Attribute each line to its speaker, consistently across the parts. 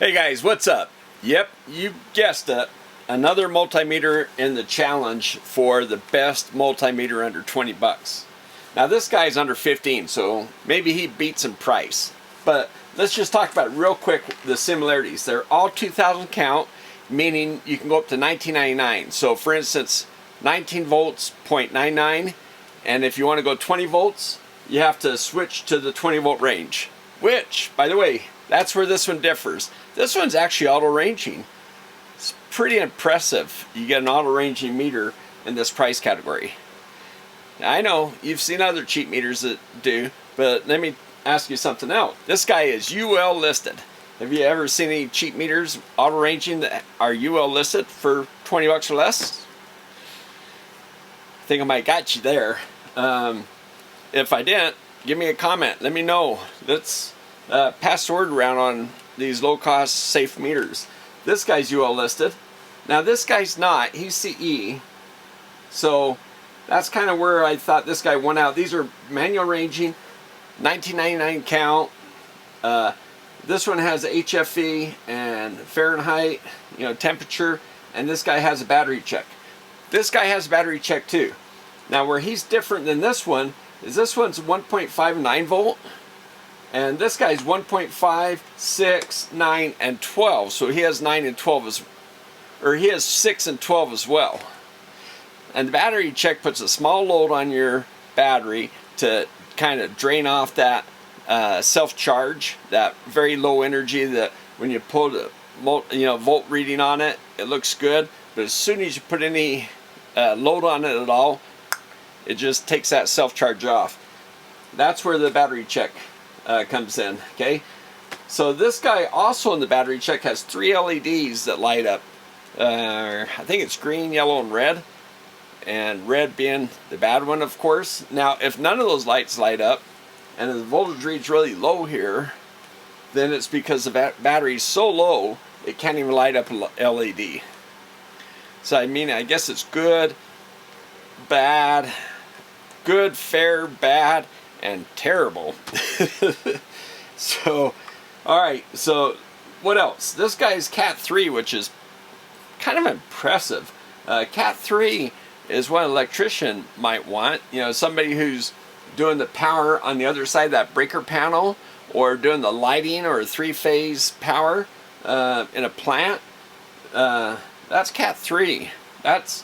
Speaker 1: Hey guys, what's up? Yep, you guessed it. Another multimeter in the challenge for the best multimeter under 20 bucks. Now this guy's under 15, so maybe he beats in price. But let's just talk about real quick the similarities. They're all 2000 count, meaning you can go up to 1999. So for instance, 19 volts, 0.99, and if you want to go 20 volts, you have to switch to the 20 volt range. Which, by the way, that's where this one differs. This one's actually auto-ranging. It's pretty impressive. You get an auto-ranging meter in this price category. Now, I know you've seen other cheap meters that do, but let me ask you something else. This guy is UL listed. Have you ever seen any cheap meters auto-ranging that are UL listed for 20 bucks or less? I think I might got you there. If I didn't, give me a comment. Let me know. Let's pass the word around on these low-cost, safe meters. This guy's UL listed. Now this guy's not. He's CE. So that's kind of where I thought this guy won out. These are manual ranging, 1999 count. This one has HFE and Fahrenheit, temperature, and this guy has a battery check. This guy has a battery check too. Now where he's different than this one is this one's 1.59 volt. And this guy's 1.5, 6, 9, and 12. So he has 9 and 12 he has 6 and 12 as well. And the battery check puts a small load on your battery to kind of drain off that self-charge, that very low energy that when you pull the volt reading on it, it looks good. But as soon as you put any load on it at all, it just takes that self-charge off. That's where the battery check comes in. Okay, so this guy also in the battery check has 3 LEDs that light up. I think it's green, yellow, and red being the bad one, of course. Now if none of those lights light up and the voltage reads really low here, then it's because the battery's so low it can't even light up a LED. So I guess it's good, bad, good, fair, bad, and terrible. So, alright, so what else? This guy's Cat 3, which is kind of impressive. Cat 3 is what an electrician might want. Somebody who's doing the power on the other side of that breaker panel, or doing the lighting or three-phase power in a plant. That's Cat 3. That's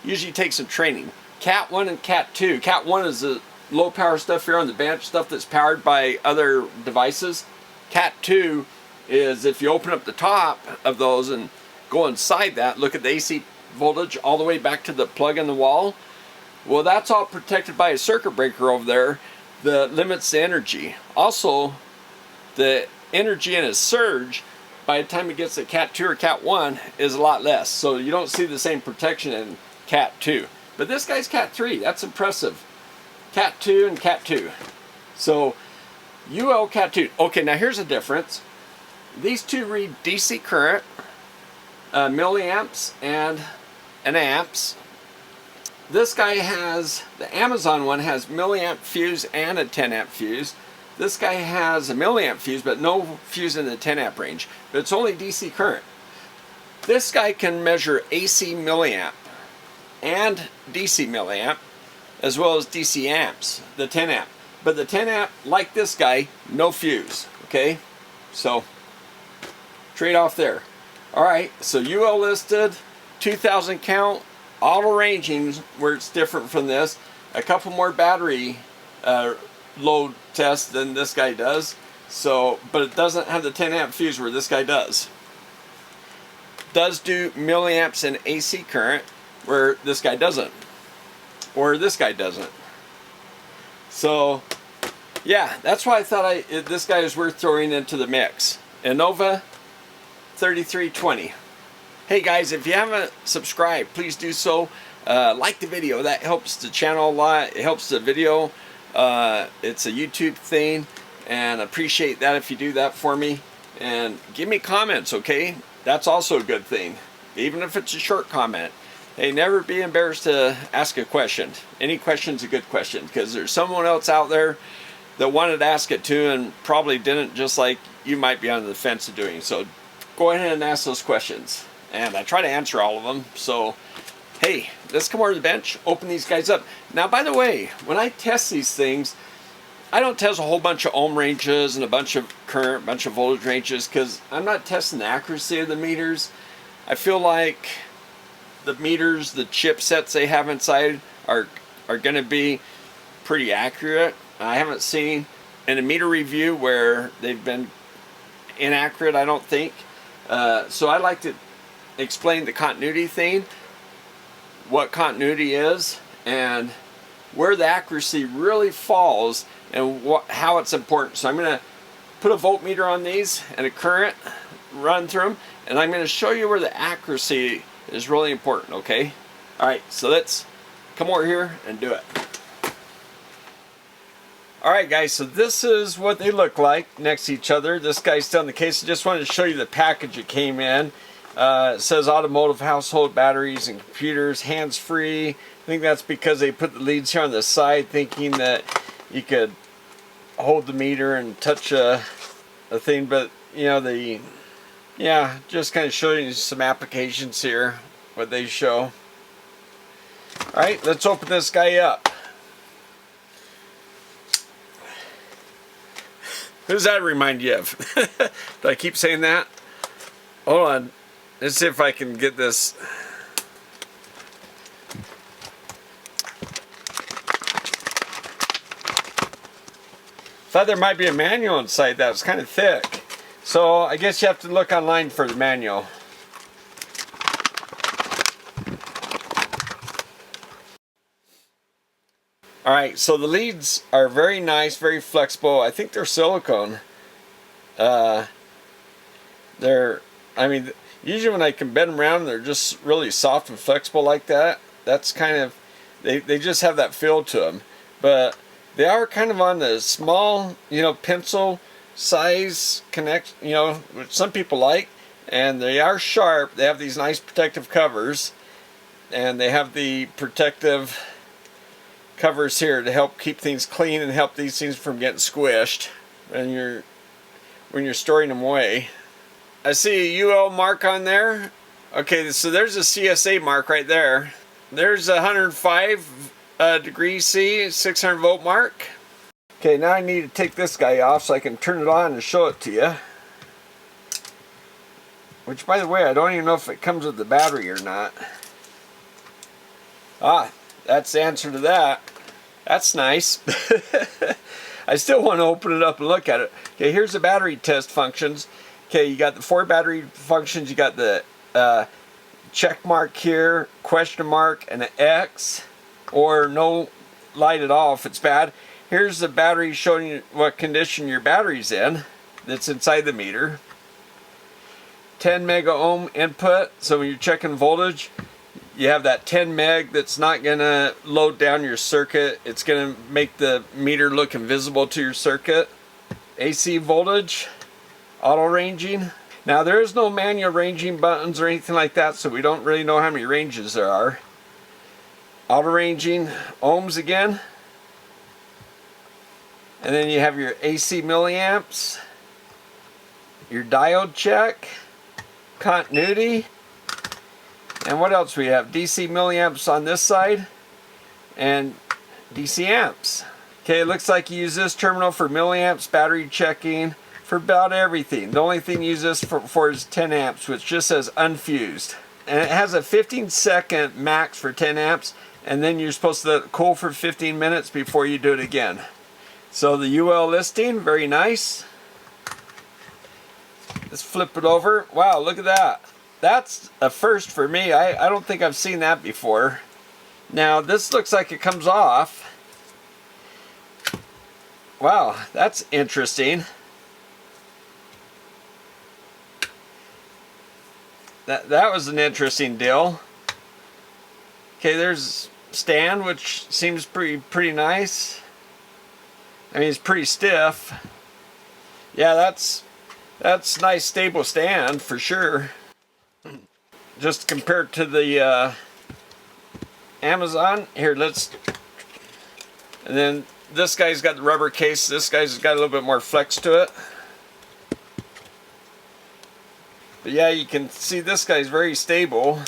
Speaker 1: usually takes some training. Cat 1 and Cat 2. Cat 1 is the low power stuff here on the bench, stuff that's powered by other devices. Cat 2 is if you open up the top of those and go inside that, look at the AC voltage all the way back to the plug in the wall. Well, that's all protected by a circuit breaker over there that limits the energy. Also, the energy in a surge, by the time it gets to Cat 2 or Cat 1, is a lot less. So you don't see the same protection in Cat 2. But this guy's Cat 3. That's impressive. Cat 2 and Cat 2. So, UL Cat 2. Okay, now here's the difference. These two read DC current, milliamps and amps. This guy has, the Amazon one has milliamp fuse and a 10 amp fuse. This guy has a milliamp fuse, but no fuse in the 10 amp range. But it's only DC current. This guy can measure AC milliamp and DC milliamp, as well as DC amps, the 10 amp. But the 10 amp, like this guy, no fuse. Okay, so trade off there. Alright, so UL listed, 2000 count, auto ranging where it's different from this. A couple more battery load tests than this guy does. So, but it doesn't have the 10 amp fuse where this guy does. Does do milliamps and AC current where this guy doesn't. Or this guy doesn't. So, yeah, that's why I thought this guy is worth throwing into the mix. Innova 3320. Hey guys, if you haven't subscribed, please do so. Like the video. That helps the channel a lot. It helps the video. It's a YouTube thing, and I appreciate that if you do that for me. And give me comments, okay? That's also a good thing, even if it's a short comment. Hey, never be embarrassed to ask a question. Any question's a good question, because there's someone else out there that wanted to ask it too and probably didn't, just like you might be on the fence of doing. So go ahead and ask those questions. And I try to answer all of them. So, hey, let's come over to the bench, open these guys up. Now, by the way, when I test these things, I don't test a whole bunch of ohm ranges and a bunch of current, a bunch of voltage ranges, because I'm not testing the accuracy of the meters. I feel like the meters, the chipsets they have inside are going to be pretty accurate. I haven't seen in a meter review where they've been inaccurate, I don't think. So I like to explain the continuity thing, what continuity is, and where the accuracy really falls, and how it's important. So I'm going to put a voltmeter on these and a current, run through them, and I'm going to show you where the accuracy is really important, okay? Alright, so let's come over here and do it. Alright guys, so this is what they look like next to each other. This guy's still in the case. I just wanted to show you the package it came in. It says automotive, household, batteries, and computers, hands-free. I think that's because they put the leads here on the side, thinking that you could hold the meter and touch a thing, but you know, yeah, just kind of showing you some applications here, what they show. Alright, let's open this guy up. Who does that remind you of? Do I keep saying that? Hold on. Let's see if I can get this. Thought there might be a manual inside that was kind of thick. So I guess you have to look online for the manual. Alright, so the leads are very nice, very flexible. I think they're silicone. I mean, usually when I can bend them around, they're just really soft and flexible like that. That's kind of, they just have that feel to them. But they are kind of on the small, you know, pencil size connect, you know, which some people like. And they are sharp. They have these nice protective covers. And they have the protective covers here to help keep things clean and help these things from getting squished when you're storing them away. I see a UL mark on there. Okay, so there's a CSA mark right there. There's a 105 degrees C, 600 volt mark. Okay, now I need to take this guy off so I can turn it on and show it to you. Which, by the way, I don't even know if it comes with the battery or not. Ah, that's the answer to that. That's nice. I still want to open it up and look at it. Okay, here's the battery test functions. Okay, you got the 4 battery functions. You got the check mark here, question mark, and an X, or no light at all if it's bad. Here's the battery showing you what condition your battery's in. That's inside the meter. 10 mega ohm input. So when you're checking voltage, you have that 10 meg that's not going to load down your circuit. It's going to make the meter look invisible to your circuit. AC voltage, auto ranging. Now there is no manual ranging buttons or anything like that, so we don't really know how many ranges there are. Auto ranging, ohms again. And then you have your AC milliamps, your diode check, continuity. And what else we have? DC milliamps on this side and DC amps. Okay, it looks like you use this terminal for milliamps, battery checking, for about everything. The only thing you use this for is 10 amps, which just says unfused. And it has a 15-second max for 10 amps, and then you're supposed to let it cool for 15 minutes before you do it again. So the UL listing, very nice. Let's flip it over. Wow, look at that. That's a first for me. I don't think I've seen that before. Now this looks like it comes off. Wow, that's interesting. That was an interesting deal. Okay, there's stand, which seems pretty nice. I mean, it's pretty stiff. Yeah, that's nice stable stand for sure. Just compared to the Amazon. Here, let's. And then this guy's got the rubber case. This guy's got a little bit more flex to it. But yeah, you can see this guy's very stable.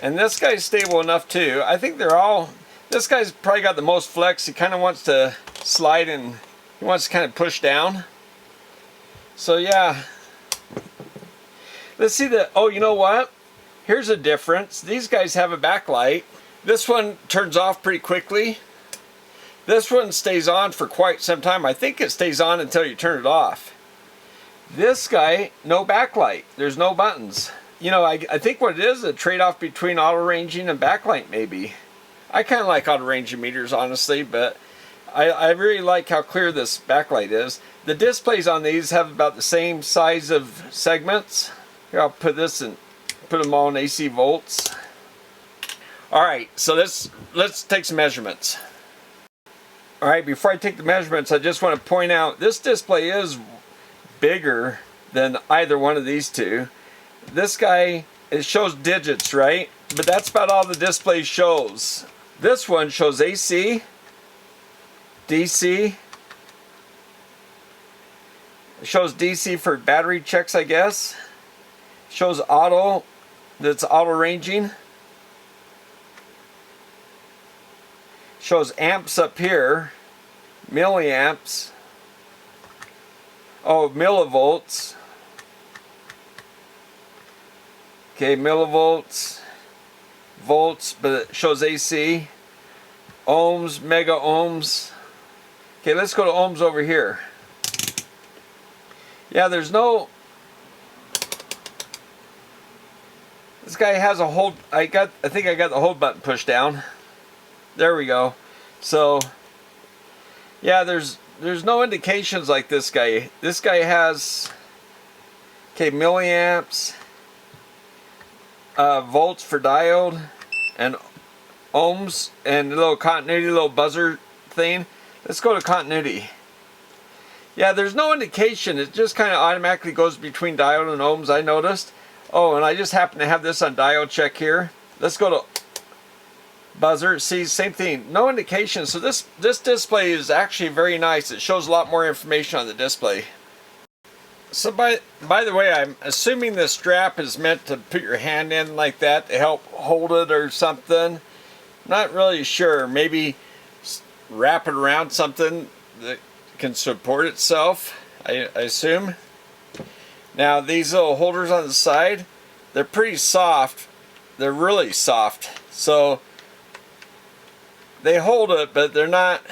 Speaker 1: And this guy's stable enough too. I think they're all, this guy's probably got the most flex. He kind of wants to slide and he wants to kind of push down. So yeah. Let's see the, oh, you know what? Here's a difference. These guys have a backlight. This one turns off pretty quickly. This one stays on for quite some time. I think it stays on until you turn it off. This guy, no backlight. There's no buttons. You know, I think what it is, a trade-off between auto-ranging and backlight maybe. I kind of like auto-ranging meters, honestly, but I really like how clear this backlight is. The displays on these have about the same size of segments. Here, I'll put this and put them all in AC volts. Alright, so let's take some measurements. Alright, before I take the measurements, I just want to point out this display is bigger than either one of these two. This guy, it shows digits, right? But that's about all the display shows. This one shows AC, DC. It shows DC for battery checks, I guess. It shows auto, that's auto ranging. Shows amps up here, milliamps. Oh, millivolts. Okay, millivolts, volts, but it shows AC. Ohms, mega ohms. Okay, let's go to ohms over here. Yeah, there's no. This guy has a hold. I think I got the hold button pushed down. There we go. So, yeah, there's no indications like this guy. This guy has, okay, milliamps, volts for diode, and ohms, and a little continuity, little buzzer thing. Let's go to continuity. Yeah, there's no indication. It just kind of automatically goes between diode and ohms, I noticed. Oh, and I just happen to have this on Diode Check here. Let's go to buzzer. See, same thing. No indication. So this display is actually very nice. It shows a lot more information on the display. So by the way, I'm assuming the strap is meant to put your hand in like that to help hold it or something. Not really sure. Maybe wrap it around something that can support itself, I assume. Now these little holders on the side, they're pretty soft. They're really soft. So they hold it, but they're not.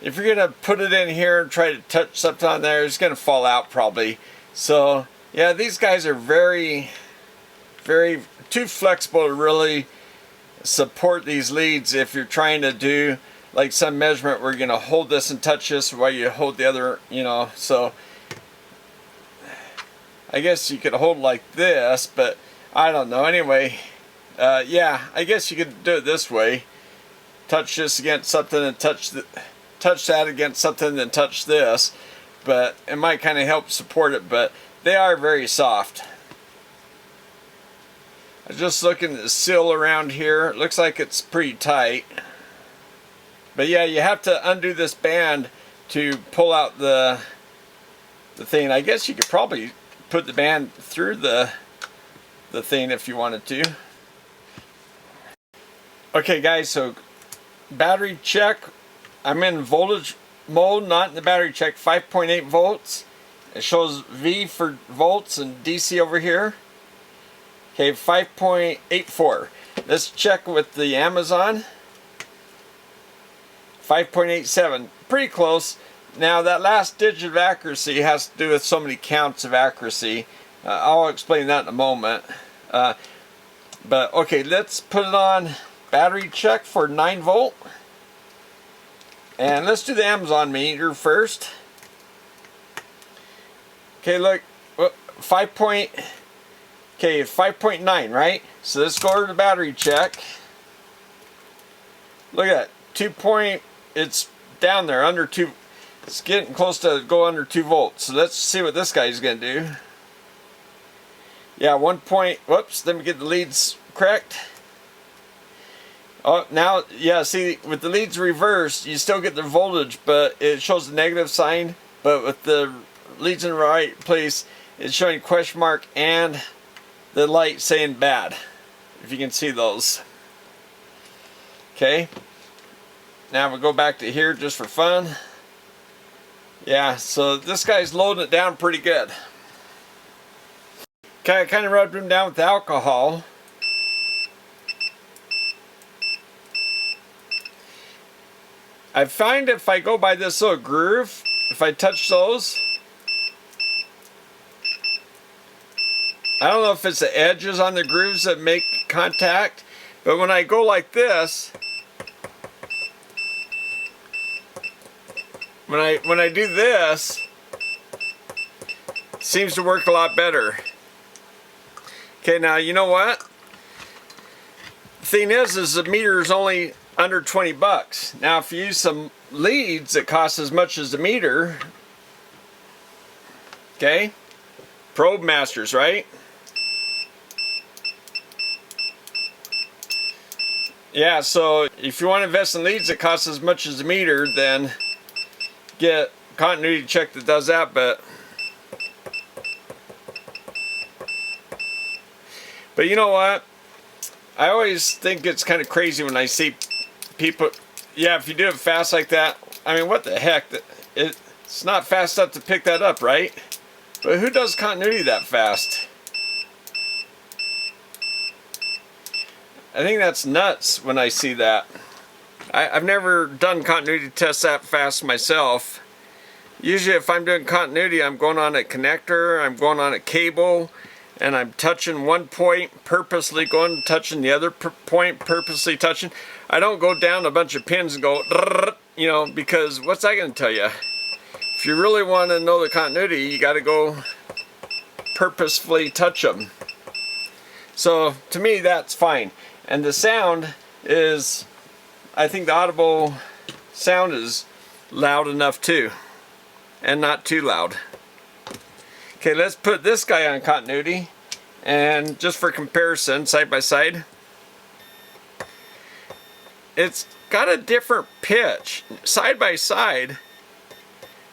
Speaker 1: If you're gonna put it in here and try to touch something on there, it's gonna fall out probably. So yeah, these guys are very too flexible to really support these leads if you're trying to do like some measurement where you're gonna hold this and touch this while you hold the other, you know. So I guess you could hold like this, but I don't know. Anyway, yeah, I guess you could do it this way. Touch this against something and touch that against something and then touch this. But it might kind of help support it, but they are very soft. I'm just looking at the seal around here. It looks like it's pretty tight. But yeah, you have to undo this band to pull out the thing. I guess you could probably put the band through the thing if you wanted to. Okay guys, so battery check. I'm in voltage mode, not in the battery check. 5.8 volts. It shows V for volts and DC over here. Okay, 5.84. Let's check with the Amazon. 5.87. Pretty close. Now that last digit of accuracy has to do with so many counts of accuracy. I'll explain that in a moment. But okay, let's put it on battery check for 9 volt. And let's do the Amazon meter first. Okay, look, 5.9, right? So let's go over to the battery check. Look at that, 2. It's down there under 2. It's getting close to go under 2 volts. So let's see what this guy's gonna do. Yeah, 1. Whoops, let me get the leads correct. Oh, now, yeah, see, with the leads reversed, you still get the voltage, but it shows the negative sign. But with the leads in the right place. It's showing question mark and the light saying bad, if you can see those. Okay, now we'll go back to here just for fun. Yeah, so this guy's loading it down pretty good. Okay, I kind of rubbed him down with alcohol. I find if I go by this little groove, if I touch those, I don't know if it's the edges on the grooves that make contact, but when I go like this, when I do this, it seems to work a lot better. Okay, now you know what? The thing is the meter is only under 20 bucks. Now if you use some leads that cost as much as the meter, okay, probe masters, right? Yeah, so if you want to invest in leads that cost as much as the meter, then get continuity check that does that. But you know what? I always think it's kind of crazy when I see people, yeah, if you do it fast like that, I mean, what the heck? It's not fast enough to pick that up, right? But who does continuity that fast? I think that's nuts when I see that. I've never done continuity tests that fast myself. Usually if I'm doing continuity, I'm going on a connector, I'm going on a cable, and I'm touching one point, purposely going touching the other point, purposely touching. I don't go down a bunch of pins and go, you know, because what's that going to tell you? If you really want to know the continuity, you got to go purposefully touch them. So to me, that's fine. And the sound is, I think the audible sound is loud enough too, and not too loud. Okay, let's put this guy on continuity, and just for comparison, side by side, it's got a different pitch. Side by side,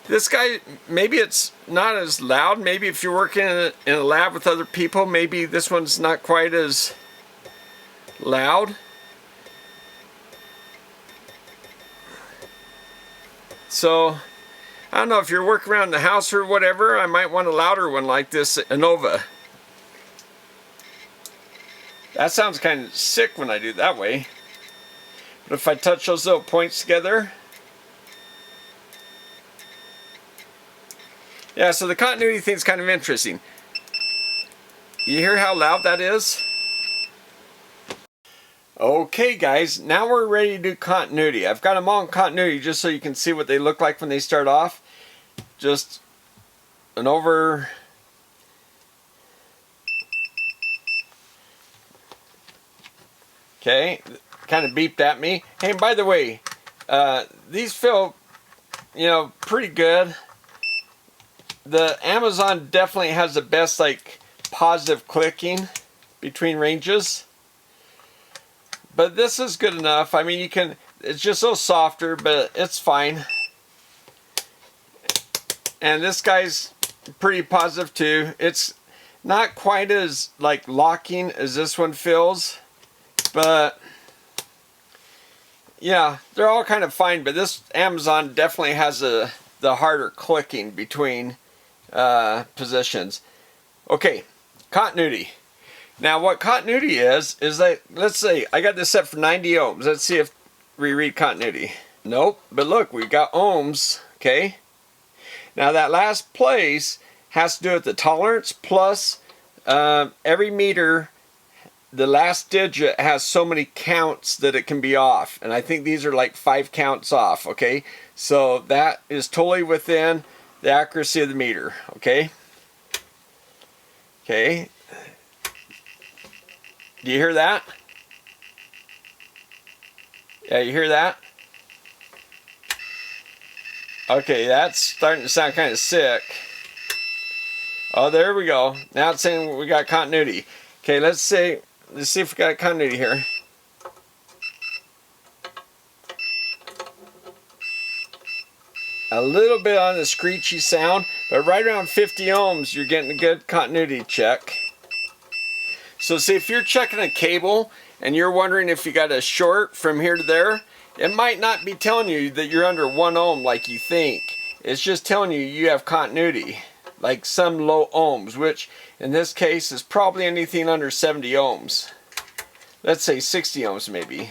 Speaker 1: this guy, maybe it's not as loud. Maybe if you're working in a lab with other people, maybe this one's not quite as loud. So I don't know, if you're working around the house or whatever, I might want a louder one like this Innova. That sounds kind of sick when I do it that way. But if I touch those little points together. Yeah, so the continuity thing is kind of interesting. You hear how loud that is? Okay guys, now we're ready to do continuity. I've got them all in continuity just so you can see what they look like when they start off. Just an over... Okay, kind of beeped at me. Hey, by the way, these feel, you know, pretty good. The Amazon definitely has the best, like, positive clicking between ranges. But this is good enough. I mean, you can, it's just so softer, but it's fine. And this guy's pretty positive too. It's not quite as like locking as this one feels, but yeah, they're all kind of fine. But this Amazon definitely has the harder clicking between positions. Okay, continuity. Now what continuity is that, let's say I got this set for 90 ohms. Let's see if we read continuity. Nope, but look, we got ohms, okay? Now that last place has to do with the tolerance plus every meter, the last digit has so many counts that it can be off. And I think these are like 5 counts off, okay? So that is totally within the accuracy of the meter, okay? Okay. Do you hear that? Yeah, you hear that? Okay, that's starting to sound kind of sick. Oh, there we go. Now it's saying we got continuity. Okay, let's see if we got continuity here. A little bit on the screechy sound, but right around 50 ohms, you're getting a good continuity check. So see, if you're checking a cable and you're wondering if you got a short from here to there, it might not be telling you that you're under 1 ohm like you think. It's just telling you you have continuity, like some low ohms, which in this case is probably anything under 70 ohms. Let's say 60 ohms maybe.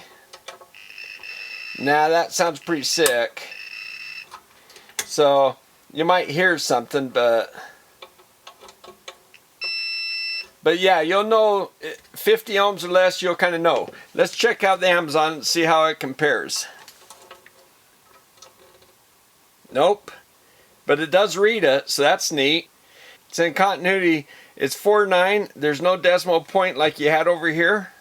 Speaker 1: Now that sounds pretty sick. So you might hear something, but yeah, you'll know 50 ohms or less, you'll kind of know. Let's check out the Amazon and see how it compares. Nope, but it does read it, so that's neat. It's in continuity. It's 4.9. There's no decimal point like you had over here.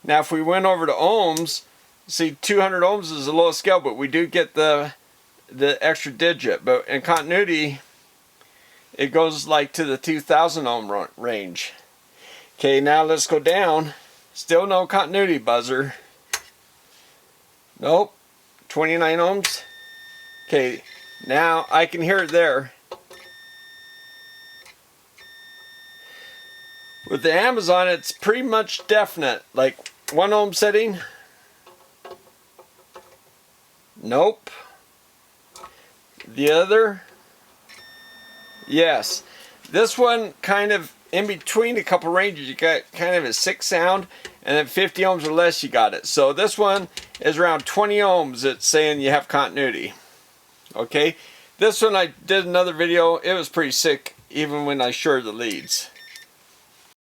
Speaker 1: Now if we went over to ohms, see 200 ohms is the lowest scale, but we do get the extra digit. But in continuity, it goes like to the 2000 ohm range. Okay, now let's go down. Still no continuity buzzer. Nope, 29 ohms. Okay, now I can hear it there. With the Amazon, it's pretty much definite. Like 1 ohm setting. Nope. The other, yes. This one kind of in between a couple ranges, you got kind of a sick sound, and at 50 ohms or less you got it. So this one is around 20 ohms. It's saying you have continuity. Okay, this one I did another video. It was pretty sick even when I shorted the leads.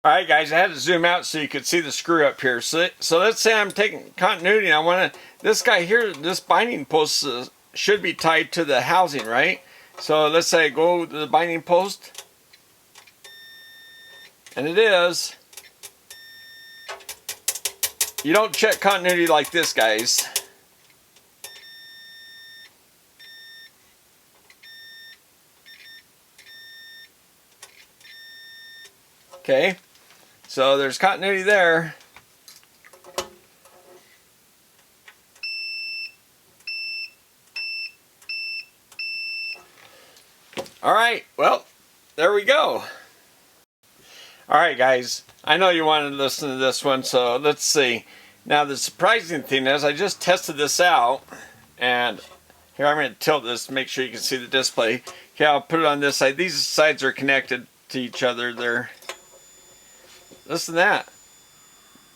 Speaker 1: Alright guys, I had to zoom out so you could see the screw up here. So let's say I'm taking continuity and I want to, this guy here, this binding post should be tied to the housing, right? So let's say I go to the binding post, and it is. You don't check continuity like this, guys. Okay, so there's continuity there. Alright, well, there we go. Alright guys, I know you wanted to listen to this one, so let's see. Now the surprising thing is I just tested this out, and here I'm going to tilt this to make sure you can see the display. Okay, I'll put it on this side. These sides are connected to each other. Listen to that.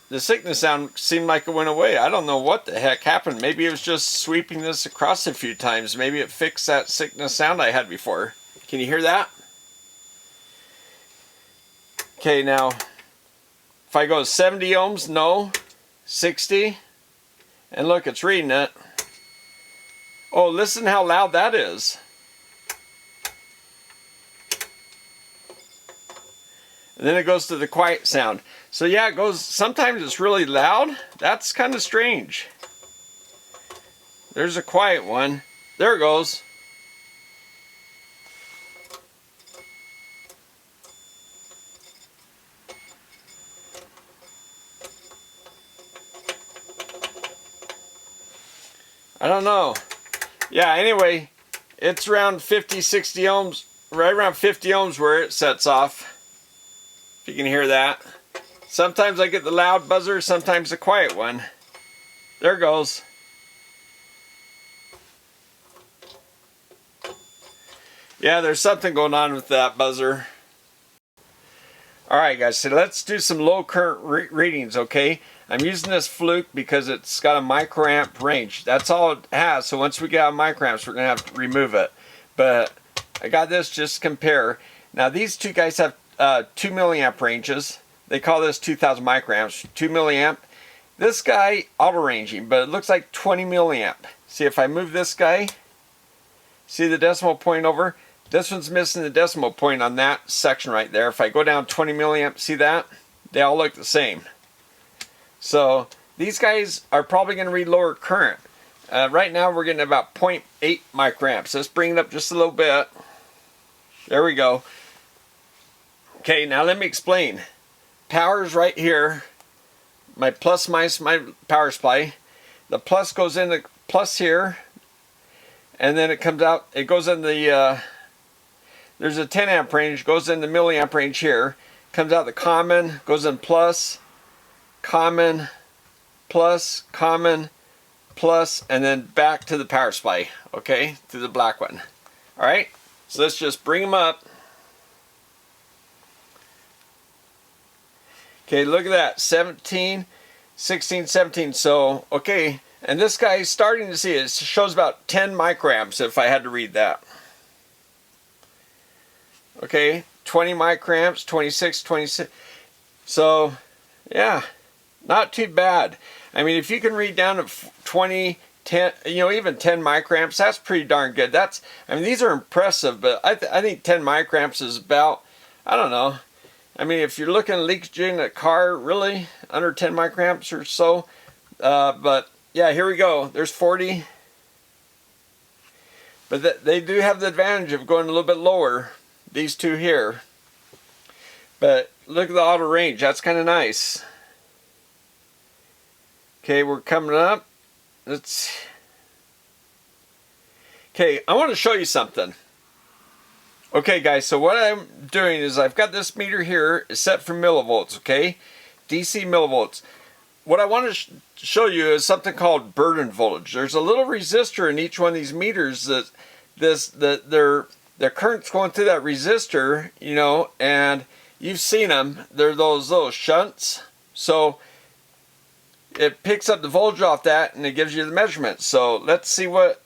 Speaker 1: The sickness sound seemed like it went away. I don't know what the heck happened. Maybe it was just sweeping this across a few times. Maybe it fixed that sickness sound I had before. Can you hear that? Okay, now if I go 70 ohms, no. 60, and look, it's reading it. Oh, listen how loud that is. And then it goes to the quiet sound. So yeah, it goes, sometimes it's really loud. That's kind of strange. There's a quiet one. There it goes. I don't know. Yeah, anyway, it's around 50, 60 ohms, right around 50 ohms where it sets off. If you can hear that. Sometimes I get the loud buzzer, sometimes the quiet one. There it goes. Yeah, there's something going on with that buzzer. Alright guys, so let's do some low current readings, okay? I'm using this Fluke because it's got a microamp range. That's all it has, so once we get out of microamps, we're going to have to remove it. But I got this just to compare. Now these two guys have 2 milliamp ranges. They call this 2000 microamps, 2 milliamp. This guy, auto ranging, but it looks like 20 milliamp. See, if I move this guy, see the decimal point over? This one's missing the decimal point on that section right there. If I go down 20 milliamp, see that? They all look the same. So these guys are probably going to read lower current. Right now we're getting about 0.8 microamps. Let's bring it up just a little bit. There we go. Okay, now let me explain. Power's right here. My plus minus my power supply. The plus goes in the plus here. and then it comes out, it goes in the, there's a 10 amp range, goes in the milliamp range here, comes out the common, goes in plus, common, plus, common, plus, and then back to the power supply, okay, to the black one. All right, so let's just bring them up. Okay, look at that, 17, 16, 17, so, okay, and this guy is starting to see it shows about 10 microamps if I had to read that. Okay, 20 microamps, 26, 26, so, yeah, not too bad. I mean, if you can read down to 20, 10, you know, even 10 microamps, that's pretty darn good. That's, I mean, these are impressive, but I think 10 microamps is about, I don't know. I mean, if you're looking at leakage in a car, really, under 10 microamps or so. But, yeah, here we go. There's 40. But they do have the advantage of going a little bit lower, these two here. But look at the auto range. That's kind of nice. Okay, we're coming up. Okay, I want to show you something. Okay guys, so what I'm doing is I've got this meter here set for millivolts, okay? DC millivolts. What I want to show you is something called burden voltage. There's a little resistor in each one of these meters that their current's going through that resistor, you know, and you've seen them. They're those little shunts. So it picks up the voltage off that and it gives you the measurement. So let's see what,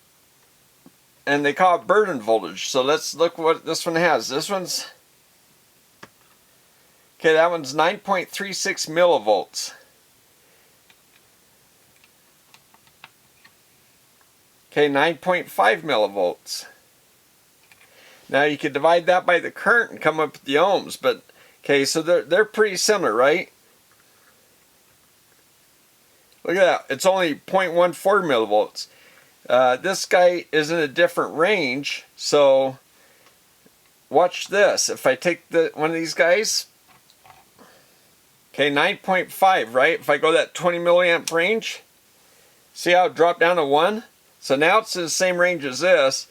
Speaker 1: and they call it burden voltage. So let's look what this one has. This one's, okay, that one's 9.36 millivolts. Okay, 9.5 millivolts. Now you could divide that by the current and come up with the ohms, but okay, so they're pretty similar, right? Look at that, it's only 0.14 millivolts. This guy is in a different range, so watch this. If I take one of these guys, okay, 9.5, right? If I go that 20 milliamp range, see how it dropped down to 1? So now it's in the same range as this,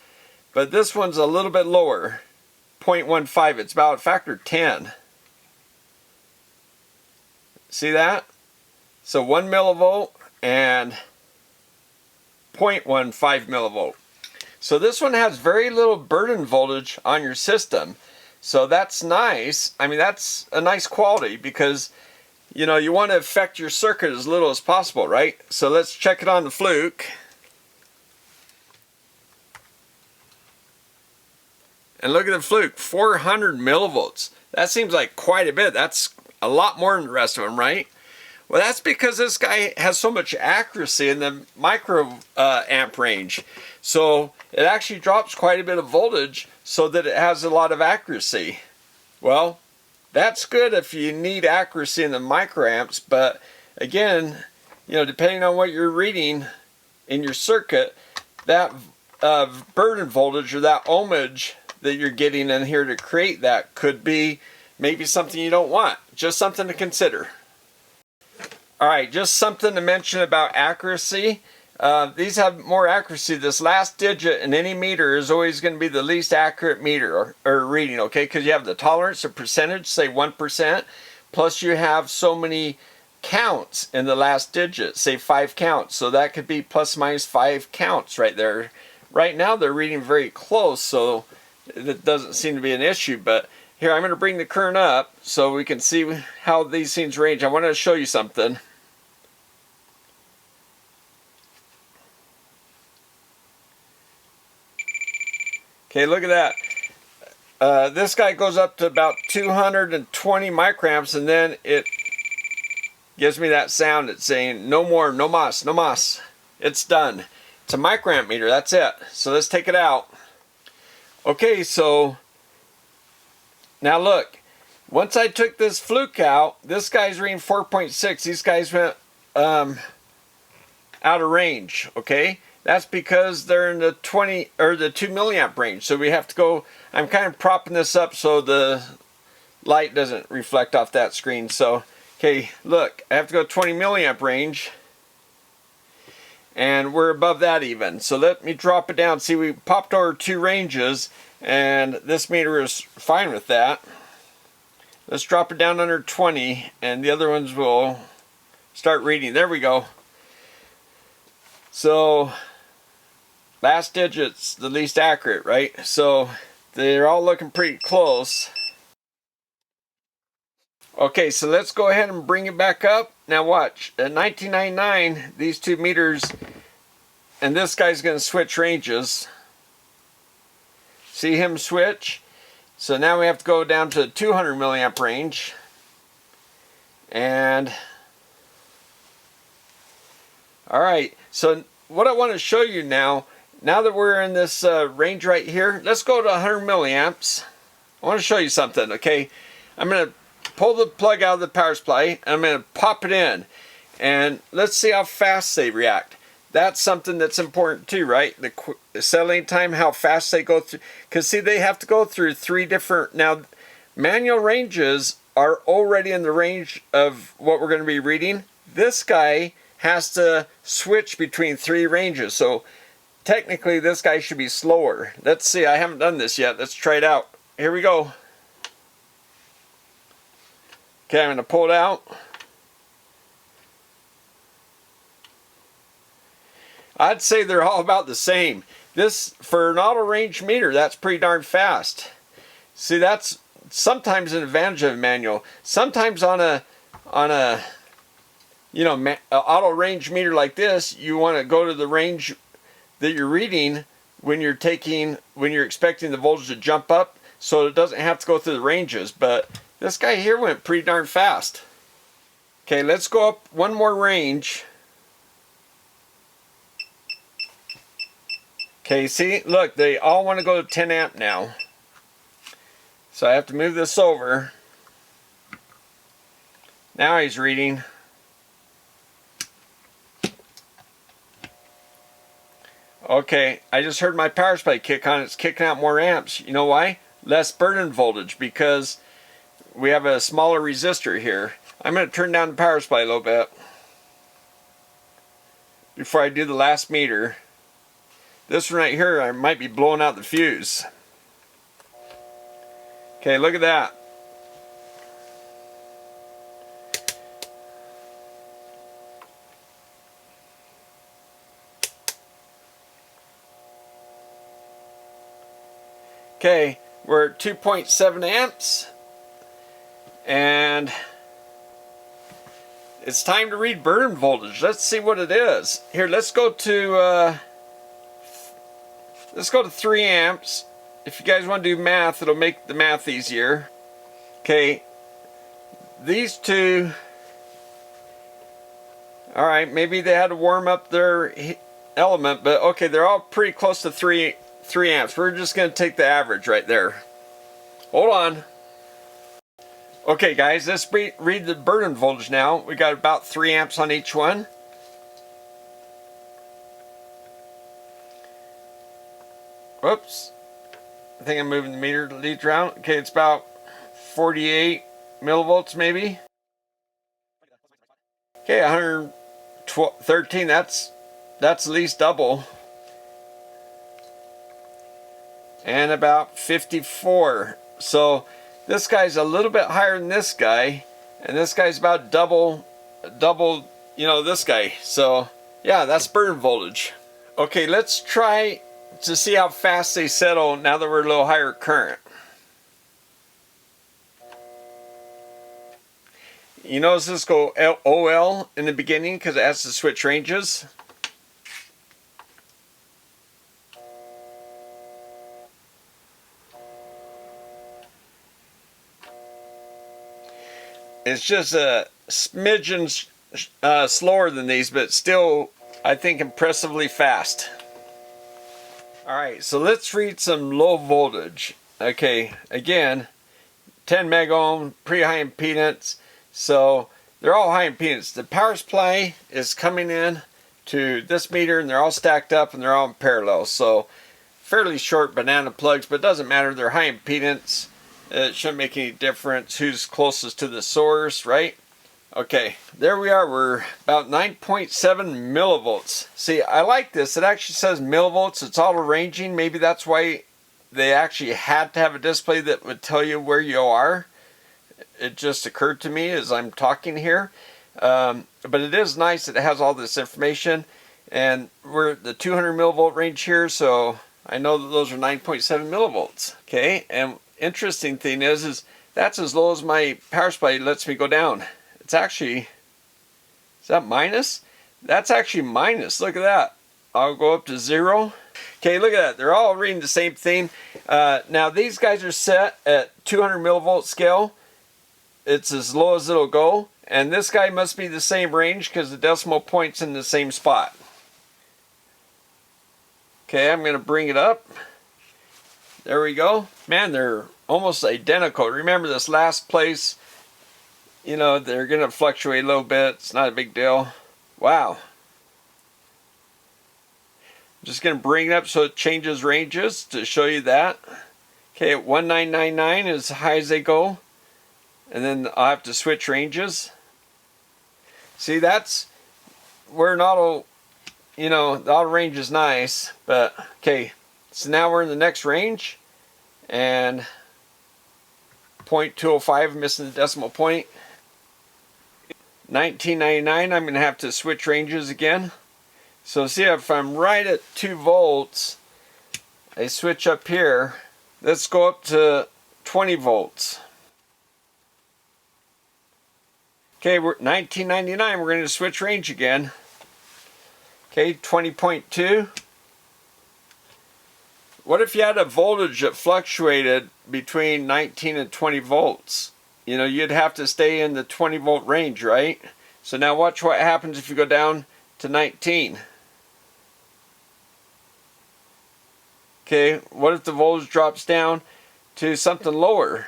Speaker 1: but this one's a little bit lower, 0.15. It's about a factor 10. See that? So 1 millivolt and 0.15 millivolt. So this one has very little burden voltage on your system. So that's nice. I mean, that's a nice quality because, you know, you want to affect your circuit as little as possible, right? So let's check it on the fluke. And look at the fluke, 400 millivolts. That seems like quite a bit. That's a lot more than the rest of them, right? Well, that's because this guy has so much accuracy in the micro amp range. So it actually drops quite a bit of voltage so that it has a lot of accuracy. Well, that's good if you need accuracy in the microamps, but again, you know, depending on what you're reading in your circuit, that burden voltage or that ohmage that you're getting in here to create that could be maybe something you don't want. Just something to consider. Alright, just something to mention about accuracy. These have more accuracy. This last digit in any meter is always going to be the least accurate meter or reading, okay? Because you have the tolerance, the percentage, say 1%, plus you have so many counts in the last digit, say 5 counts. So that could be plus minus 5 counts right there. Right now they're reading very close, so that doesn't seem to be an issue, but here I'm going to bring the current up so we can see how these things range. I want to show you something. Okay, look at that. This guy goes up to about 220 microamps, and then it gives me that sound. It's saying no more, no mas, no mas. It's done. It's a microamp meter, that's it. So let's take it out. Okay, so now look, once I took this fluke out, this guy's reading 4.6. These guys went out of range, okay? That's because they're in the 20 or the 2 milliamp range. So we have to go, I'm kind of propping this up so the light doesn't reflect off that screen. So, okay, look, I have to go 20 milliamp range. and we're above that even. So let me drop it down. See, we popped over 2 ranges, and this meter is fine with that. Let's drop it down under 20, and the other ones will start reading. There we go. So last digit's the least accurate, right? So they're all looking pretty close. Okay, so let's go ahead and bring it back up. Now watch, at 1999, these 2 meters, and this guy's going to switch ranges. See him switch? So now we have to go down to 200 milliamp range. And all right, so what I want to show you now that we're in this range right here, let's go to 100 milliamps. I want to show you something, okay? I'm going to pull the plug out of the power supply, and I'm going to pop it in, and let's see how fast they react. That's something that's important too, right? The settling time, how fast they go through, because see, they have to go through 3 different, now manual ranges are already in the range of what we're going to be reading. This guy has to switch between 3 ranges, so technically this guy should be slower. Let's see, I haven't done this yet. Let's try it out. Here we go. Okay, I'm going to pull it out. I'd say they're all about the same. This, for an auto range meter, that's pretty darn fast. See, that's sometimes an advantage of a manual. Sometimes on a you know, auto range meter like this, you want to go to the range that you're reading when you're expecting the voltage to jump up, so it doesn't have to go through the ranges. But this guy here went pretty darn fast. Okay, let's go up 1 more range. Okay, see, look, they all want to go to 10 amp now. So I have to move this over. Now he's reading. Okay, I just heard my power supply kick on. It's kicking out more amps. You know why? Less burn-in voltage, because we have a smaller resistor here. I'm going to turn down the power supply a little bit before I do the last meter. This one right here, I might be blowing out the fuse. Okay, look at that. Okay, we're at 2.7 amps, and it's time to read burn voltage. Let's see what it is. Here, let's go to 3 amps. If you guys want to do math, it'll make the math easier. Okay, these 2, all right, maybe they had to warm up their element, but okay, they're all pretty close to 3 amps. We're just going to take the average right there. Hold on. Okay guys, let's read the burn-in voltage now. We got about 3 amps on each one. Whoops. I think I'm moving the meter leads around. Okay, it's about 48 millivolts maybe. Okay, 113, that's at least double. And about 54. So this guy's a little bit higher than this guy, and this guy's about double, you know, this guy. So yeah, that's burn voltage. Okay, let's try to see how fast they settle now that we're a little higher current. You notice this go OL in the beginning because it has to switch ranges. It's just a smidgen slower than these, but still, I think, impressively fast. Alright, so let's read some low voltage. Okay, again, 10 mega ohm, pretty high impedance. So they're all high impedance. The power supply is coming in to this meter, and they're all stacked up, and they're all in parallel. So fairly short banana plugs, but it doesn't matter. They're high impedance. It shouldn't make any difference who's closest to the source, right? Okay, there we are. We're about 9.7 millivolts. See, I like this. It actually says millivolts. It's auto ranging. Maybe that's why they actually had to have a display that would tell you where you are. It just occurred to me as I'm talking here. But it is nice that it has all this information. And we're at the 200 millivolt range here, so I know that those are 9.7 millivolts. Okay, and interesting thing is that's as low as my power supply lets me go down. It's actually, is that minus? That's actually minus. Look at that. I'll go up to 0. Okay, look at that. They're all reading the same thing. Now these guys are set at 200 millivolt scale. It's as low as it'll go. And this guy must be the same range because the decimal point's in the same spot. Okay, I'm going to bring it up. There we go. Man, they're almost identical. Remember this last place, you know, they're going to fluctuate a little bit. It's not a big deal. Wow. I'm just going to bring it up so it changes ranges to show you that. Okay, 1999 is as high as they go. And then I'll have to switch ranges. See, that's where an auto, you know, the auto range is nice. But, okay, so now we're in the next range. And 0.205, missing the decimal point. 1999, I'm going to have to switch ranges again. So see, if I'm right at 2 volts, I switch up here. Let's go up to 20 volts. Okay, we're 1999, we're going to switch range again. Okay, 20.2. What if you had a voltage that fluctuated between 19 and 20 volts? You know, you'd have to stay in the 20 volt range, right? So now watch what happens if you go down to 19. Okay, what if the voltage drops down to something lower?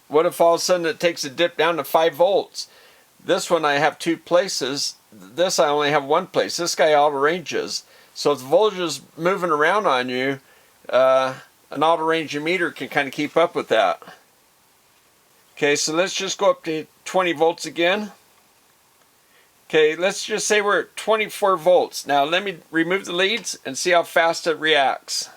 Speaker 1: What if all of a sudden it takes a dip down to 5 volts? This one I have 2 places. This I only have 1 place. This guy auto ranges. So if the voltage is moving around on you, an auto ranging meter can kind of keep up with that. Okay, so let's just go up to 20 volts again. Okay, let's just say we're at 24 volts. Now let me remove the leads and see how fast it reacts.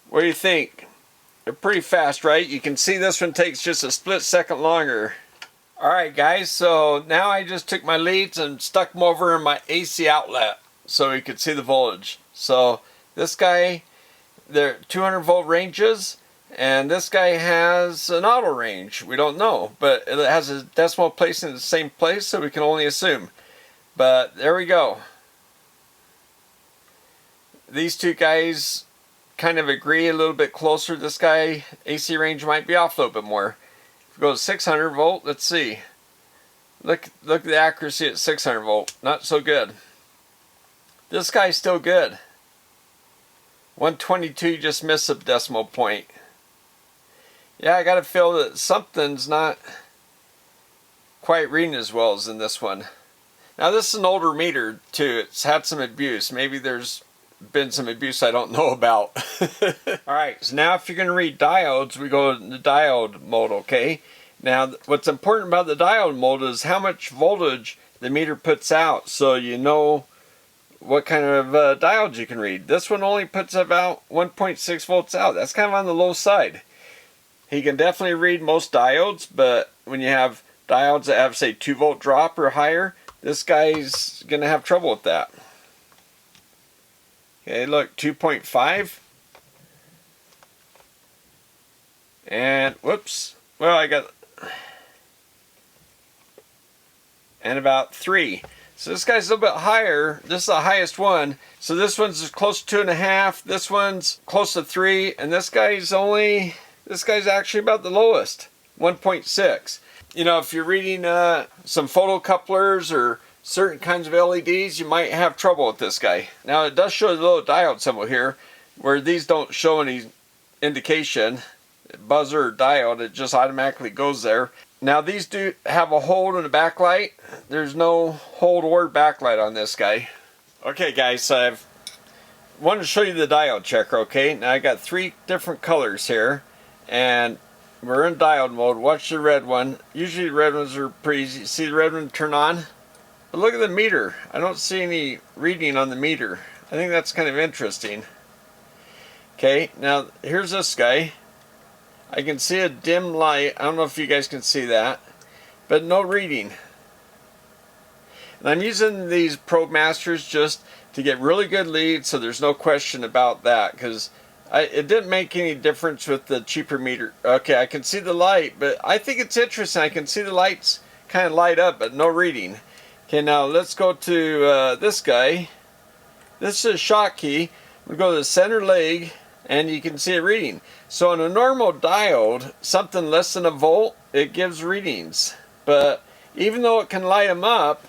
Speaker 1: What do you think? They're pretty fast, right? You can see this one takes just a split second longer. Alright guys, so now I just took my leads and stuck them over in my AC outlet so you could see the voltage. So this guy, they're 200 volt ranges, and this guy has an auto range. We don't know, but it has a decimal place in the same place, so we can only assume. But there we go. These two guys kind of agree a little bit closer. This guy, AC range might be off a little bit more. If we go to 600 volt, let's see. Look at the accuracy at 600 volt. Not so good. This guy's still good. 122 just missed a decimal point. Yeah, I gotta feel that something's not quite reading as well as in this one. Now this is an older meter too. It's had some abuse. Maybe there's been some abuse I don't know about. Alright, so now if you're going to read diodes, we go to the diode mode, okay? Now what's important about the diode mode is how much voltage the meter puts out, so you know what kind of diodes you can read. This one only puts about 1.6 volts out. That's kind of on the low side. He can definitely read most diodes, but when you have diodes that have, say, 2 volt drop or higher, this guy's going to have trouble with that. Okay, look, 2.5. And, whoops. Well, I got... And about 3. So this guy's a little bit higher. This is the highest one. So this one's close to 2.5. This one's close to 3. And this guy's only... This guy's actually about the lowest. 1.6. You know, if you're reading some photocouplers or certain kinds of LEDs, you might have trouble with this guy. Now it does show the little diode symbol here, where these don't show any indication, buzzer or diode, it just automatically goes there. Now these do have a hold and a backlight. There's no hold or backlight on this guy. Okay guys, so I've wanted to show you the diode checker. Okay, now I got 3 different colors here, and we're in diode mode. Watch the red one. Usually the red ones are pretty easy. See the red one turn on? But look at the meter. I don't see any reading on the meter. I think that's kind of interesting. Okay, now here's this guy. I can see a dim light. I don't know if you guys can see that, but no reading. And I'm using these probe masters just to get really good leads, so there's no question about that, because it didn't make any difference with the cheaper meter. Okay, I can see the light, but I think it's interesting. I can see the lights kind of light up, but no reading. Okay, now let's go to this guy. This is a shot key. We go to the center leg, and you can see it reading. So in a normal diode, something less than a volt, it gives readings. But even though it can light them up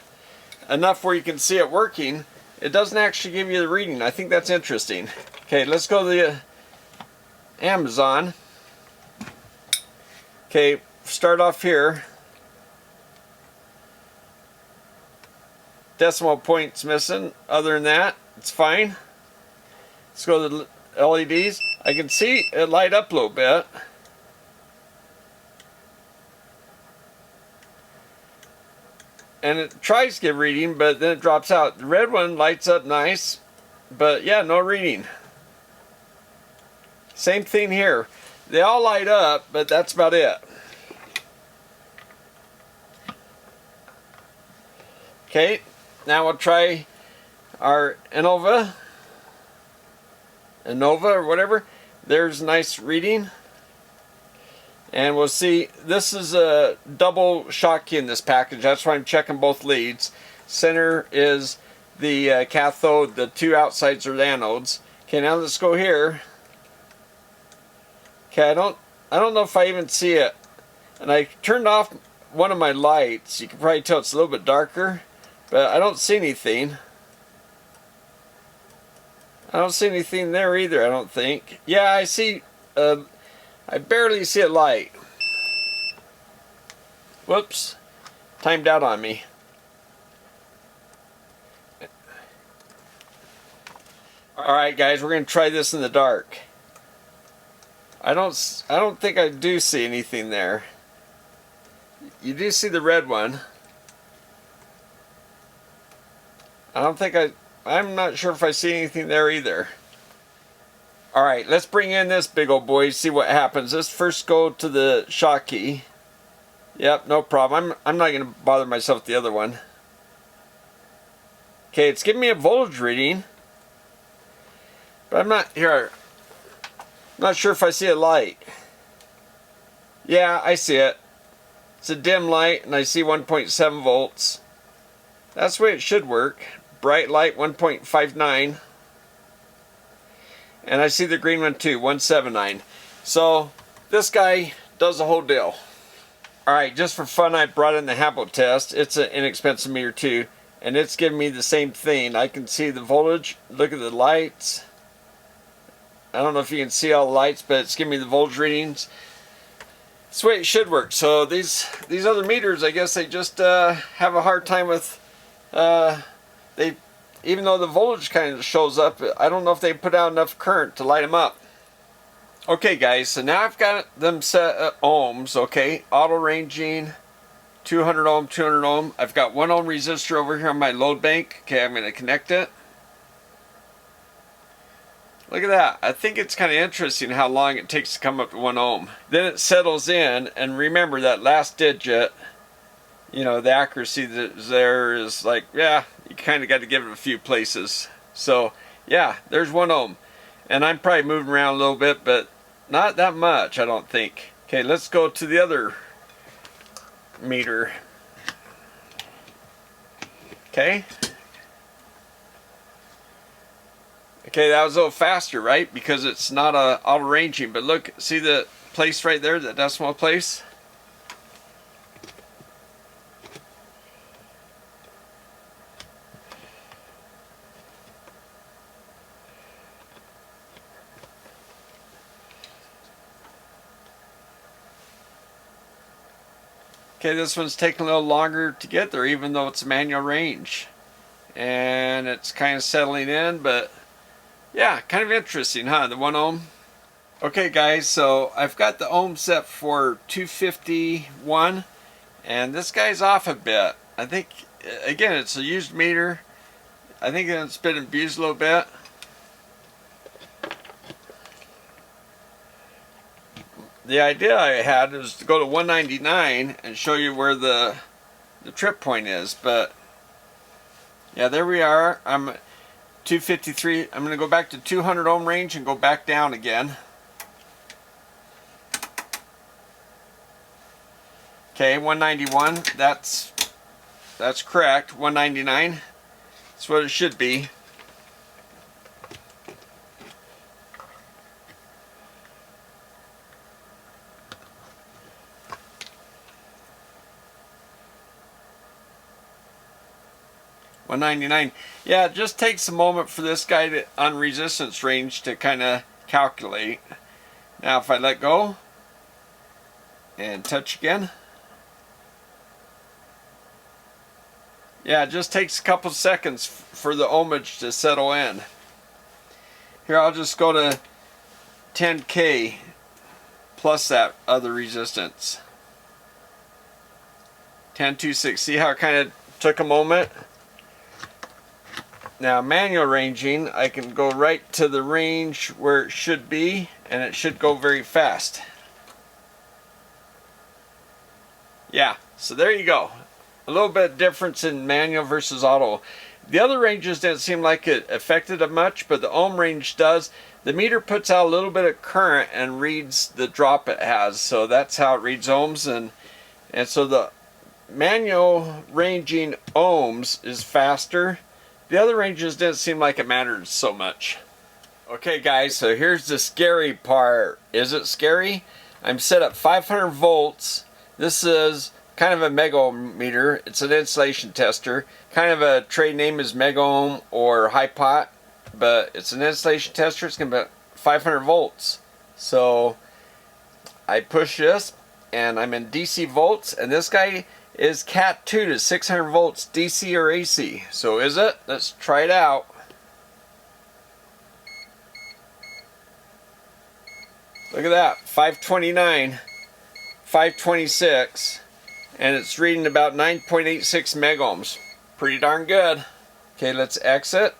Speaker 1: enough where you can see it working, it doesn't actually give you the reading. I think that's interesting. Okay, let's go to the Amazon. Okay, start off here. Decimal points missing. Other than that, it's fine. Let's go to the LEDs. I can see it light up a little bit. And it tries to give reading, but then it drops out. The red one lights up nice, but yeah, no reading. Same thing here. They all light up, but that's about it. Okay, now we'll try our Innova or whatever. There's nice reading. And we'll see, this is a double shot key in this package. That's why I'm checking both leads. Center is the cathode, the 2 outsides are the anodes. Okay, now let's go here. Okay, I don't know if I even see it. And I turned off one of my lights. You can probably tell it's a little bit darker, but I don't see anything. I don't see anything there either, I don't think. Yeah, I see, I barely see a light. Whoops. Timed out on me. Alright guys, we're going to try this in the dark. I don't think I do see anything there. You do see the red one. I'm not sure if I see anything there either. Alright, let's bring in this big old boy, see what happens. Let's first go to the shot key. Yep, no problem. I'm not going to bother myself with the other one. Okay, it's giving me a voltage reading. But I'm not sure if I see a light. Yeah, I see it. It's a dim light, and I see 1.7 volts. That's the way it should work. Bright light, 1.59. And I see the green one too, 179. So this guy does the whole deal. Alright, just for fun, I brought in the Habo test. It's an inexpensive meter too, and it's giving me the same thing. I can see the voltage. Look at the lights. I don't know if you can see all the lights, but it's giving me the voltage readings. That's the way it should work. So these other meters, I guess they just have a hard time with even though the voltage kind of shows up, I don't know if they put out enough current to light them up. Okay guys, so now I've got them set at ohms, okay, auto ranging, 200 ohm, 200 ohm. I've got 1 ohm resistor over here on my load bank. Okay, I'm going to connect it. Look at that. I think it's kind of interesting how long it takes to come up to 1 ohm. Then it settles in, and remember that last digit, you know, the accuracy that's there is like, yeah, you kind of got to give it a few places. So yeah, there's 1 ohm, and I'm probably moving around a little bit, but not that much, I don't think. Okay, let's go to the other meter. Okay, that was a little faster, right? Because it's not a auto ranging. But look, see the place right there, the decimal place? Okay, this one's taking a little longer to get there, even though it's a manual range. and it's kind of settling in, but yeah, kind of interesting, huh? The 1 ohm. Okay guys, so I've got the ohm set for 251, and this guy's off a bit. I think, again, it's a used meter. I think it's been abused a little bit. The idea I had was to go to 199 and show you where the trip point is, but yeah, there we are. I'm at 253. I'm going to go back to 200 ohm range and go back down again. Okay, 191. That's correct. 199. That's what it should be. $199. Yeah, it just takes a moment for this guy to, on resistance range, to kind of calculate. Now if I let go and touch again, yeah, it just takes a couple seconds for the ohmage to settle in. Here, I'll just go to 10K plus that other resistance. 1026. See how it kind of took a moment? Now manual ranging, I can go right to the range where it should be, and it should go very fast. Yeah, so there you go. A little bit difference in manual versus auto. The other ranges didn't seem like it affected it much, but the ohm range does. The meter puts out a little bit of current and reads the drop it has, so that's how it reads ohms, and so the manual ranging ohms is faster. The other ranges didn't seem like it mattered so much. Okay guys, so here's the scary part. Is it scary? I'm set at 500 volts. This is kind of a mega ohm meter. It's an insulation tester. Kind of a trade name is mega ohm or high pot, but it's an insulation tester. It's going to be 500 volts. So I push this and I'm in DC volts, and this guy is Cat 2 to 600 volts DC or AC. So is it? Let's try it out. Look at that, 529, 526, and it's reading about 9.86 megohms. Pretty darn good. Okay, let's exit.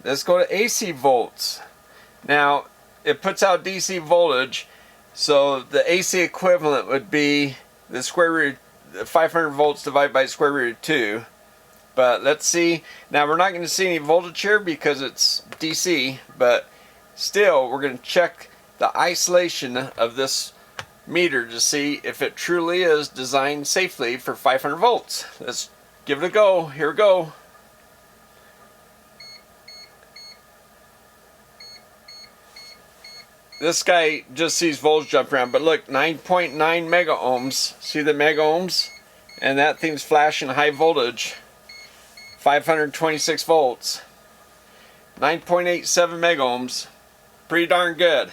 Speaker 1: Let's go to AC volts. Now, it puts out DC voltage, so the AC equivalent would be the square root, 500 volts divided by square root of 2. But let's see. Now, we're not going to see any voltage here because it's DC, but still, we're going to check the isolation of this meter to see if it truly is designed safely for 500 volts. Let's give it a go. Here we go. This guy just sees voltage jump around, but look, 9.9 mega ohms. See the mega ohms? And that thing's flashing high voltage. 526 volts. 9.87 mega ohms. Pretty darn good.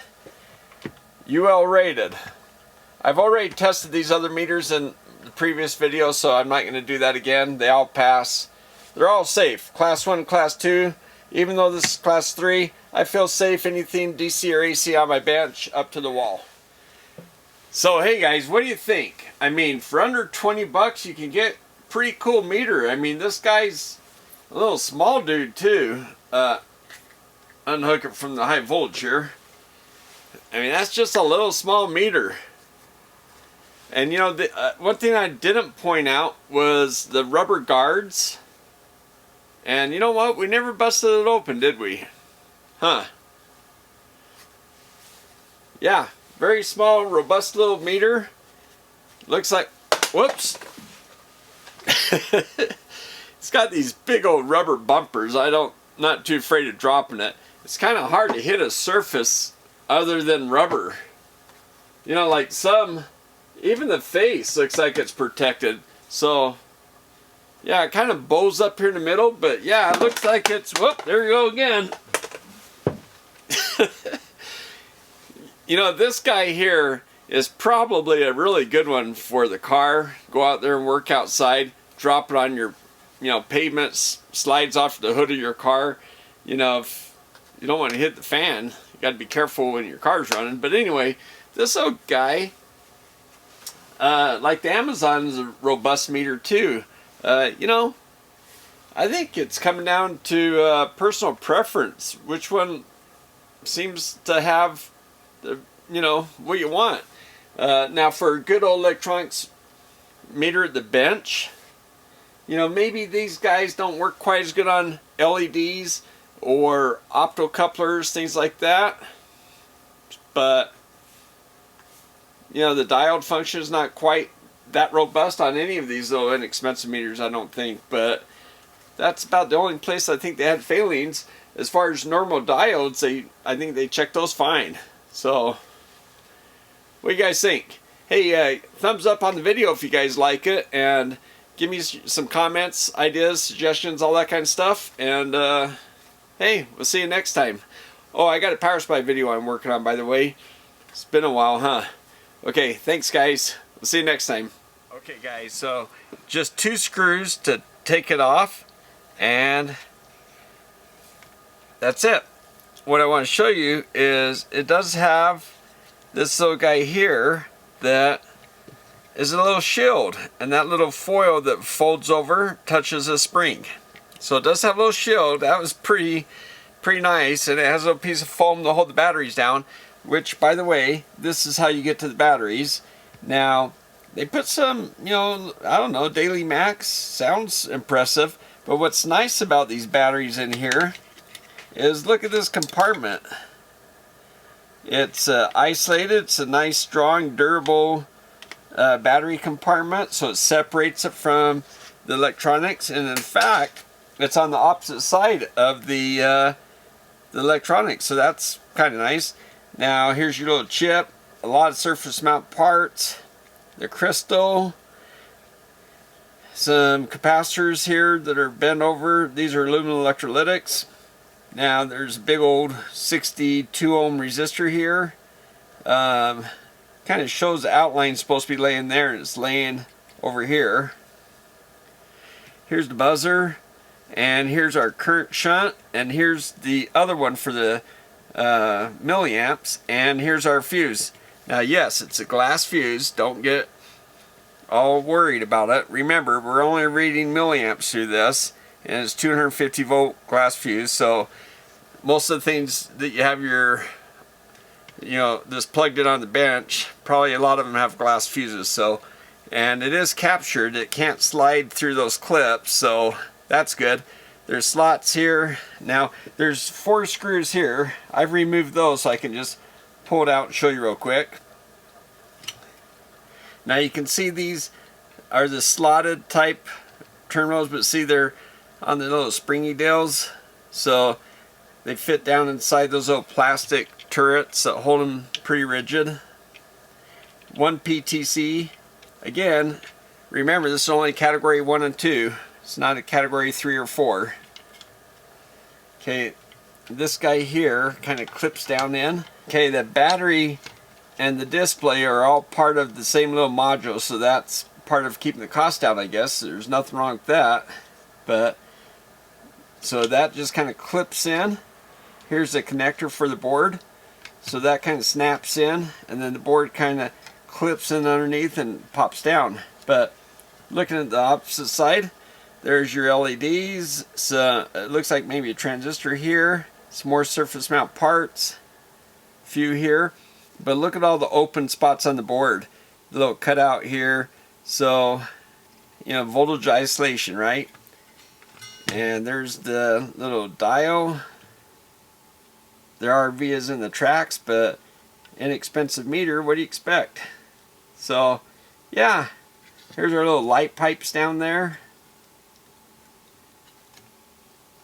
Speaker 1: UL rated. I've already tested these other meters in the previous video, so I'm not going to do that again. They all pass. They're all safe. Class 1, Class 2. Even though this is Class 3, I feel safe anything DC or AC on my bench up to the wall. So hey guys, what do you think? I mean, for under 20 bucks you can get a pretty cool meter. I mean, this guy's a little small dude too. Unhook it from the high voltage here. I mean, that's just a little small meter. And you know, one thing I didn't point out was the rubber guards. And you know what? We never busted it open, did we? Huh. Yeah, very small, robust little meter. Looks like, whoops. It's got these big old rubber bumpers. Not too afraid of dropping it. It's kind of hard to hit a surface other than rubber. You know, like even the face looks like it's protected. So, yeah, it kind of bows up here in the middle, but yeah, it looks like it's, whoop, there you go again. You know, this guy here is probably a really good one for the car. Go out there and work outside, drop it on your pavement slides off the hood of your car, if you don't want to hit the fan, you got to be careful when your car's running. But anyway, this old guy, like the Amazon, is a robust meter too. I think it's coming down to personal preference, which one seems to have the, what you want. Now for a good old electronics meter at the bench, maybe these guys don't work quite as good on LEDs or optocouplers, things like that. But, the diode function is not quite that robust on any of these little inexpensive meters, I don't think. But that's about the only place I think they had failings. As far as normal diodes, I think they checked those fine. So, what do you guys think? Hey, thumbs up on the video if you guys like it, and give me some comments, ideas, suggestions, all that kind of stuff. And hey, we'll see you next time. Oh, I got a power supply video I'm working on, by the way. It's been a while, huh? Okay, thanks guys. We'll see you next time. Okay guys, so just 2 screws to take it off, and that's it. What I want to show you is it does have this little guy here that is a little shield, and that little foil that folds over touches a spring. So it does have a little shield. That was pretty nice, and it has a little piece of foam to hold the batteries down, which, by the way, this is how you get to the batteries. Now they put some, I don't know, Daily Max. Sounds impressive. But what's nice about these batteries in here is look at this compartment. It's isolated. It's a nice, strong, durable battery compartment, so it separates it from the electronics. And in fact, it's on the opposite side of the electronics, so that's kind of nice. Now here's your little chip. A lot of surface mount parts. The crystal. Some capacitors here that are bent over. These are aluminum electrolytics. Now there's a big old 62 ohm resistor here. Kind of shows the outline supposed to be laying there, and it's laying over here. Here's the buzzer, and here's our current shunt, and here's the other one for the milliamps, and here's our fuse. Now yes, it's a glass fuse. Don't get all worried about it. Remember, we're only reading milliamps through this, and it's 250 volt glass fuse. So most of the things that you have your this plugged in on the bench, probably a lot of them have glass fuses. So, and it is captured. It can't slide through those clips, so that's good. There's slots here. Now there's 4 screws here. I've removed those so I can just pull it out and show you real quick. Now you can see these are the slotted type terminals, but see they're on the little springy deals, so they fit down inside those little plastic turrets that hold them pretty rigid. 1 PTC. Again, remember this is only category 1 and 2. It's not a category 3 or 4. Okay, this guy here kind of clips down in. Okay, the battery and the display are all part of the same little module, so that's part of keeping the cost down, I guess. There's nothing wrong with that. But so that just kind of clips in. Here's the connector for the board, so that kind of snaps in, and then the board kind of clips in underneath and pops down. But looking at the opposite side, there's your LEDs. So it looks like maybe a transistor here, some more surface mount parts, a few here. But look at all the open spots on the board, the little cutout here. So voltage isolation, right? And there's the little diode. There are vias in the tracks, but inexpensive meter, what do you expect? So yeah, here's our little light pipes down there.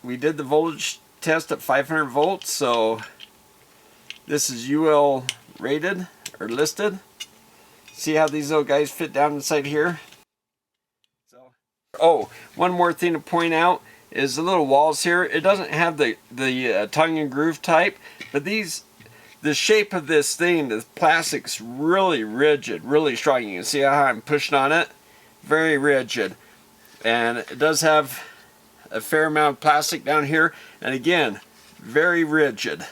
Speaker 1: We did the voltage test at 500 volts, so this is UL rated or listed. See how these little guys fit down inside here? So, oh, one more thing to point out is the little walls here. It doesn't have the tongue and groove type, but the shape of this thing, the plastic's really rigid, really strong. You can see how I'm pushing on it. Very rigid. And it does have a fair amount of plastic down here, and again, very rigid.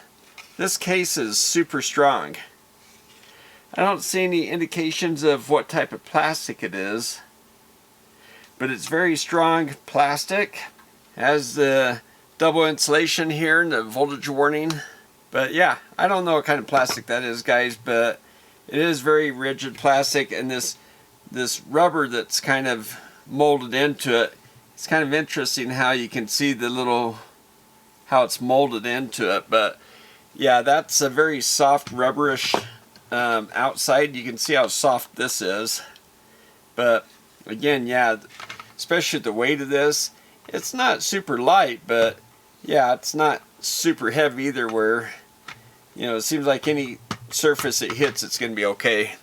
Speaker 1: This case is super strong. I don't see any indications of what type of plastic it is, but it's very strong plastic. Has the double insulation here and the voltage warning. But yeah, I don't know what kind of plastic that is, guys, but it is very rigid plastic, and this rubber that's kind of molded into it, it's kind of interesting how you can see the little, how it's molded into it. But yeah, that's a very soft rubberish outside. You can see how soft this is. But again, yeah, especially the weight of this, it's not super light, but yeah, it's not super heavy either, where, you know, it seems like any surface it hits, it's going to be okay.